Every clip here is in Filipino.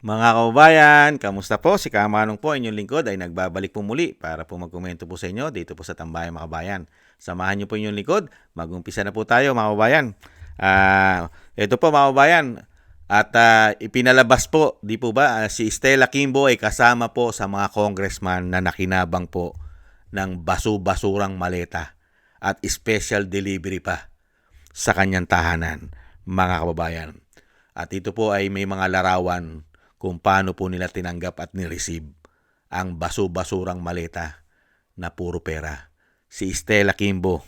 Mga kababayan, kamusta po? Si Kamanong po, inyong lingkod ay nagbabalik po muli para po magkomento po sa inyo dito po sa Tambayang mga kabayan. Samahan niyo po inyong lingkod, mag-umpisa na po tayo mga kababayan. Ito po mga kababayan, at ipinalabas po, di po ba, si Stella Kimbo ay kasama po sa mga congressman na nakinabang po ng basu-basurang maleta at special delivery pa sa kanyang tahanan, mga kababayan. At ito po ay may mga larawan kung paano po nila tinanggap at nireceive ang basu-basurang maleta na puro pera. Si Stella Kimbo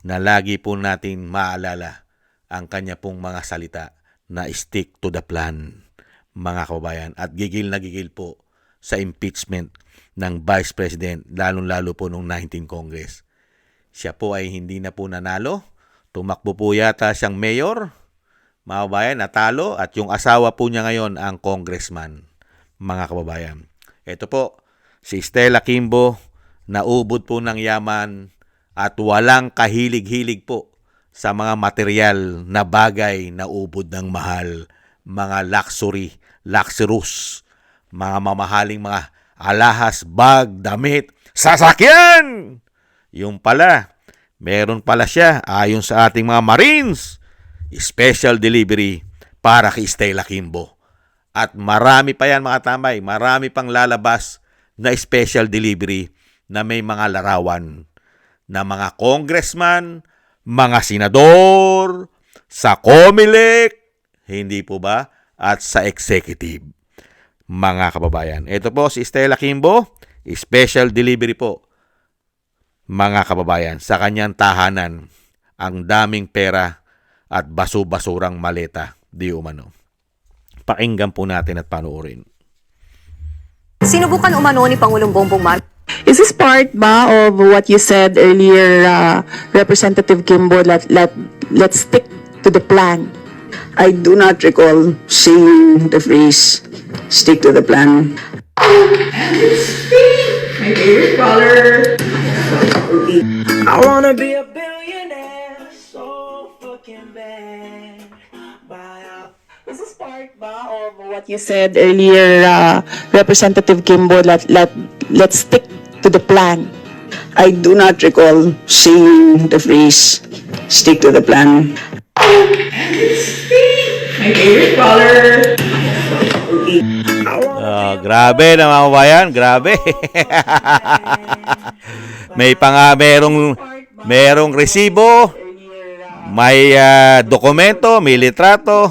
na lagi po natin maalala ang kanya pong mga salita na stick to the plan, mga kababayan. At gigil na gigil po sa impeachment ng Vice President, lalong-lalo po noong 19 Congress. Siya po ay hindi na po nanalo. Tumakbo po yata siyang mayor, mga kababayan, natalo, at yung asawa po niya ngayon ang congressman, mga kababayan. Ito po, si Stella Kimbo, naubod po ng yaman at walang kahilig-hilig po sa mga material na bagay na ubod ng mahal, mga luxurious, mga mamahaling mga alahas, bag, damit, sasakyan! Yung pala, meron pala siya, ayon sa ating mga Marines, special delivery para kay Stella Kimbo. At marami pa yan mga tambay, marami pang lalabas na special delivery na may mga larawan na mga congressman, mga senador, sa COMELEC, hindi po ba? At sa executive, mga kababayan. Ito po si Stella Kimbo, special delivery po, mga kababayan, sa kanyang tahanan. Ang daming pera at basu-basurang maleta, di umano. Pakinggan po natin at panuorin. Sinubukan umano ni Pangulong Bongbong Marcos. Is this part ba of what you said earlier, Representative Kimbo, let's stick to the plan? I do not recall saying the phrase, stick to the plan. My favorite color. I wanna be a billionaire so fucking bad. Is this part ba of what you said earlier, Representative Kimbo, let's stick to the plan? I do not recall saying the phrase, stick to the plan. My favorite color. Grabe na mga kabayan, grabe. May merong resibo, may dokumento, may litrato.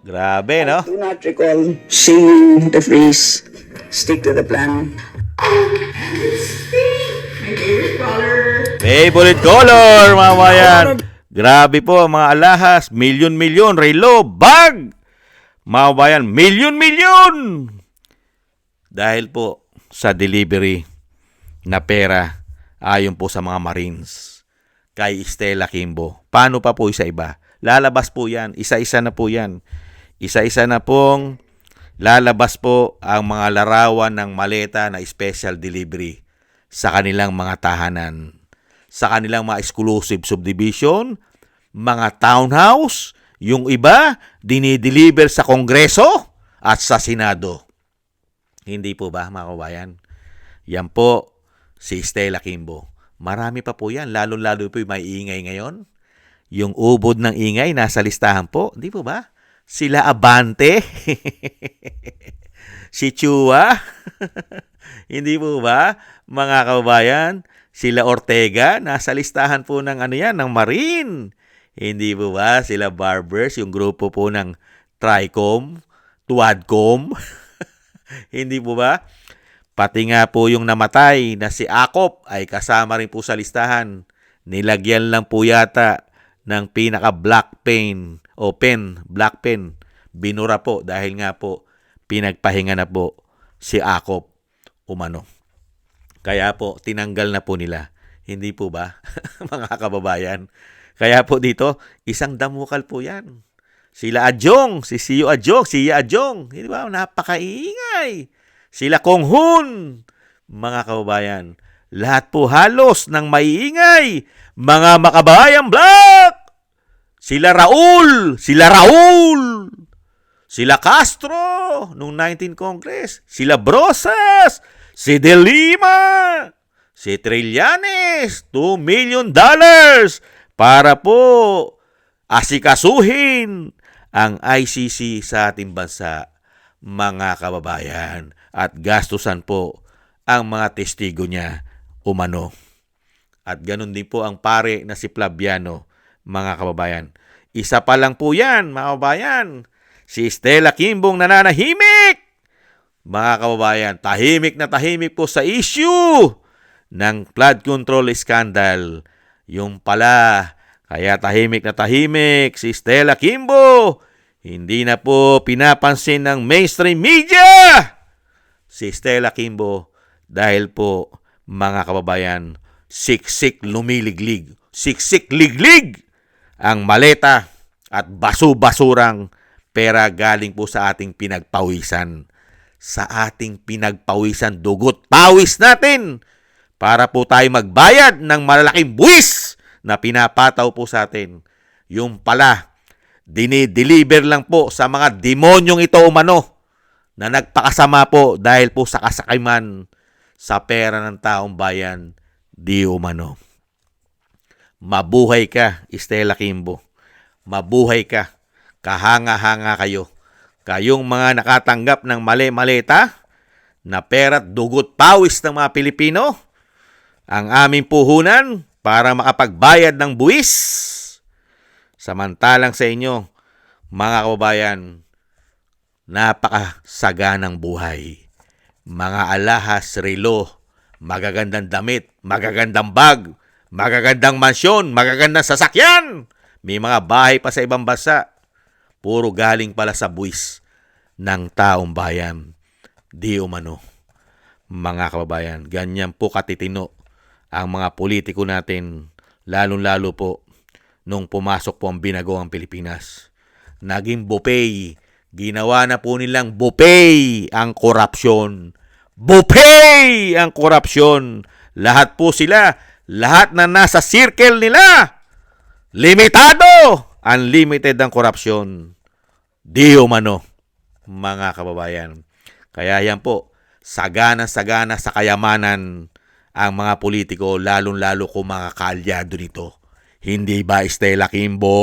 Grabe, no? I do not recall saying the phrase, stick to the plan. My favorite color. Favorite color, mga kabayan. Grabe po ang mga alahas, milyon-milyon, relo, bag. Mga kabayan, milyon-milyon. Dahil po sa delivery na pera ayon po sa mga Marines kay Stella Kimbo. Paano pa po isa iba? Lalabas po yan. Isa-isa na po yan. Isa-isa na pong lalabas po ang mga larawan ng maleta na special delivery sa kanilang mga tahanan, sa kanilang mga exclusive subdivision, mga townhouse, yung iba, dinideliver sa Kongreso at sa Senado. Hindi po ba, mga kabayan? Yan po si Stella Kimbo. Marami pa po yan, lalo-lalo po yung may ingay ngayon. Yung ubod ng ingay, nasa listahan po. Hindi po ba? Sila Abante, si Chua, hindi po ba, mga kababayan? Sila Ortega, nasa listahan po ng ng Marine. Hindi po ba? Sila Barbers, yung grupo po ng Tricom, Tuadcom. Hindi po ba? Pati nga po yung namatay na si Akop ay kasama rin po sa listahan. Nilagyan lang po yata ng pinaka-black pen o pen, black pen. Binura po dahil nga po pinagpahinga na po si Akop umano. Kaya po tinanggal na po nila. Hindi po ba, mga kababayan? Kaya po dito, isang damukal po yan. Sila Adjong, si Siyo Adjong, Siya Adjong. Hindi ba? Napakaingay. Sila Konghun, mga kababayan. Lahat po halos ng maiingay. Mga makabayang black. Sila Raul. sila Castro nung 19 Congress, sila Brosas, si De Lima, si Trillanes, $2 million para po asikasuhin ang ICC sa ating bansa, mga kababayan, at gastusan po ang mga testigo niya umano. At ganun din po ang pare na si Flaviano, mga kababayan. Isa pa lang po yan, mga kababayan. Si Stella Kimbong nananahimik. Mga kababayan, tahimik na tahimik po sa issue ng flood control scandal. Yung pala, kaya tahimik na tahimik si Stella Kimbo. Hindi na po pinapansin ng mainstream media si Stella Kimbo dahil po, mga kababayan, siksik lumiliglig, siksik liglig ang maleta at basu-basurang pera galing po sa ating pinagpawisan. Sa ating pinagpawisan, dugot pawis natin para po tayo magbayad ng malalaking buwis na pinapataw po sa atin. Yung pala, dinideliver lang po sa mga demonyong ito umano na nagpakasama po dahil po sa kasakiman sa pera ng taong bayan di umano. Mabuhay ka, Stella Kimbo. Mabuhay ka. Kahanga-hanga kayo. Kayong mga nakatanggap ng mali-maleta na pera't dugot pawis ng mga Pilipino, ang aming puhunan para makapagbayad ng buwis. Samantalang sa inyo, mga kababayan, napakasaganang buhay. Mga alahas, relo, magagandang damit, magagandang bag, magagandang mansyon, magagandang sasakyan. May mga bahay pa sa ibang bansa. Puro galing pala sa buwis ng taong bayan. Di umano. Mga kababayan, ganyan po katitino ang mga politiko natin, lalong-lalo po nung pumasok po ang binagawang Pilipinas. Naging buffet. Ginawa na po nilang buffet ang korupsyon. Buffet ang korupsyon. Lahat po sila, lahat na nasa circle nila, limitado, unlimited ang korupsyon. Di umano, mga kababayan. Kaya yan po, sagana-sagana sa kayamanan ang mga politiko, lalong-lalo kung mga kaalyado nito. Hindi ba, Stella Kimbo?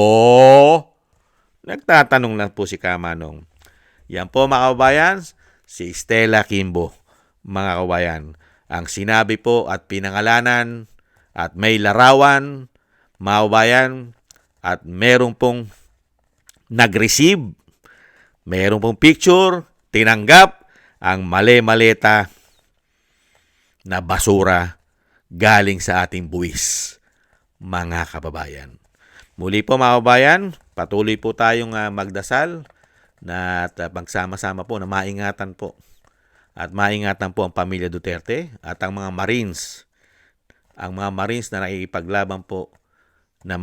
Nagtatanong lang po si Kamanong. Yan po, mga kababayan, si Stella Kimbo, mga kababayan. Ang sinabi po at pinangalanan at may larawan, mga kababayan, at meron pong nag-receive, meron pong picture, tinanggap ang mali-maleta na basura galing sa ating buwis, mga kababayan. Muli po, mga kababayan, patuloy po tayong magdasal na at magsama-sama po na maingatan po. At maingatan po ang pamilya Duterte at ang mga Marines. Ang mga Marines na nakikipaglaban po na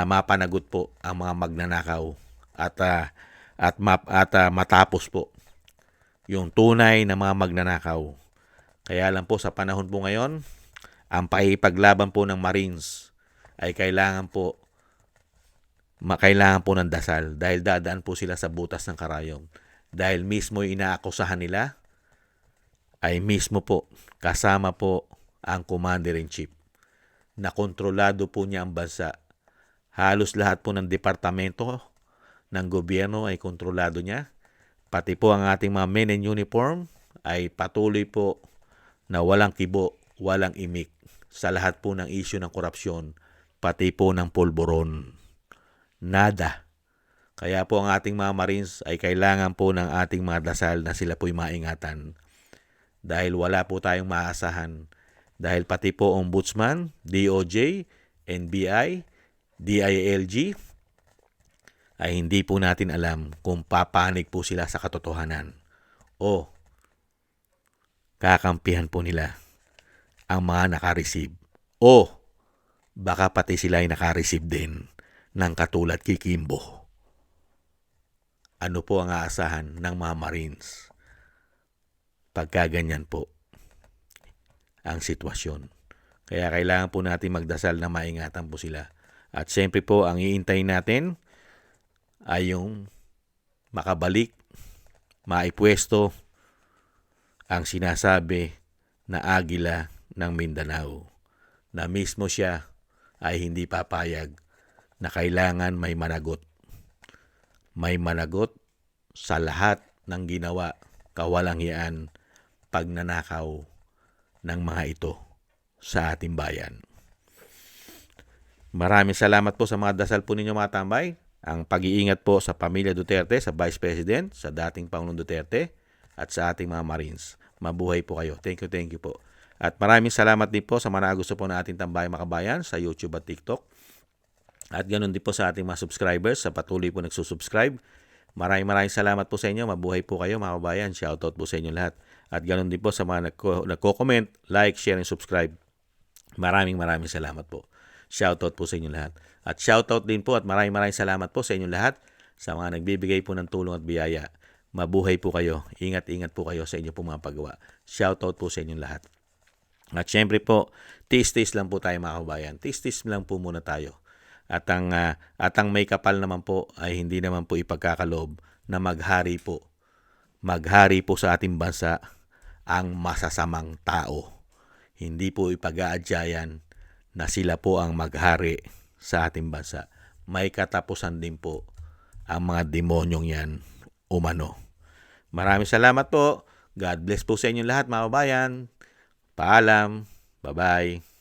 mapanagot po ang mga magnanakaw at matapos po yung tunay na mga magnanakaw. Kaya lang po sa panahon po ngayon, ang paipaglaban po ng Marines ay kailangan po ng dasal dahil dadaan po sila sa butas ng karayom. Dahil mismo inaakusahan nila ay mismo po kasama po ang Commander-in-Chief na kontrolado po niya ang bansa. Halos lahat po ng departamento ng gobyerno ay kontrolado niya. Pati po ang ating mga men in uniform ay patuloy po na walang kibo, walang imik sa lahat po ng issue ng korupsyon, pati po ng pulburon. Nada. Kaya po ang ating mga Marines ay kailangan po ng ating mga dasal na sila po'y maingatan. Dahil wala po tayong maasahan. Dahil pati po Ombudsman, DOJ, NBI, DILG, ay hindi po natin alam kung papanig po sila sa katotohanan. O kakampihan po nila ang mga nakareceive. O baka pati sila ay nakareceive din ng katulad kay Kimbo. Ano po ang aasahan ng mga Marines pagka ganyan po ang sitwasyon? Kaya kailangan po natin magdasal na maingatan po sila. At siyempre po, ang iintayin natin ay yung makabalik maipwesto ang sinasabi na Agila ng Mindanao, na mismo siya ay hindi papayag na kailangan may managot. May managot sa lahat ng ginawa kawalangian pagnanakaw ng mga ito sa ating bayan. Maraming salamat po sa mga dasal po ninyo mga tambay. Ang pag-iingat po sa pamilya Duterte, sa Vice President, sa dating Pangulong Duterte, at sa ating mga Marines. Mabuhay po kayo. Thank you po. At maraming salamat din po sa mga gusto po na ating Tambayang Makabayan sa YouTube at TikTok. At ganoon din po sa ating mga subscribers sa patuloy po nagsusubscribe. Maraming salamat po sa inyo. Mabuhay po kayo mga kabayan. Shoutout po sa inyo lahat. At ganoon din po sa mga nagko-comment, like, share, and subscribe. Maraming salamat po. Shoutout po sa inyo lahat. At shoutout din po at maraming salamat po sa inyo lahat sa mga nagbibigay po ng tulong at biyaya. Mabuhay po kayo. Ingat po kayo sa inyo po mga paggawa. Shoutout po sa inyo lahat. At syempre po, tiis-tiis lang po tayo mga kabayan. Tiis-tiis lang po muna tayo. At ang may kapal naman po ay hindi naman po ipagkakaloob na maghari po sa ating bansa ang masasamang tao. Hindi po ipag-aadyayan na sila po ang maghari sa ating bansa. May katapusan din po ang mga demonyong yan umano. Maraming salamat po. God bless po sa inyo lahat mga kabayan. Paalam. Bye-bye.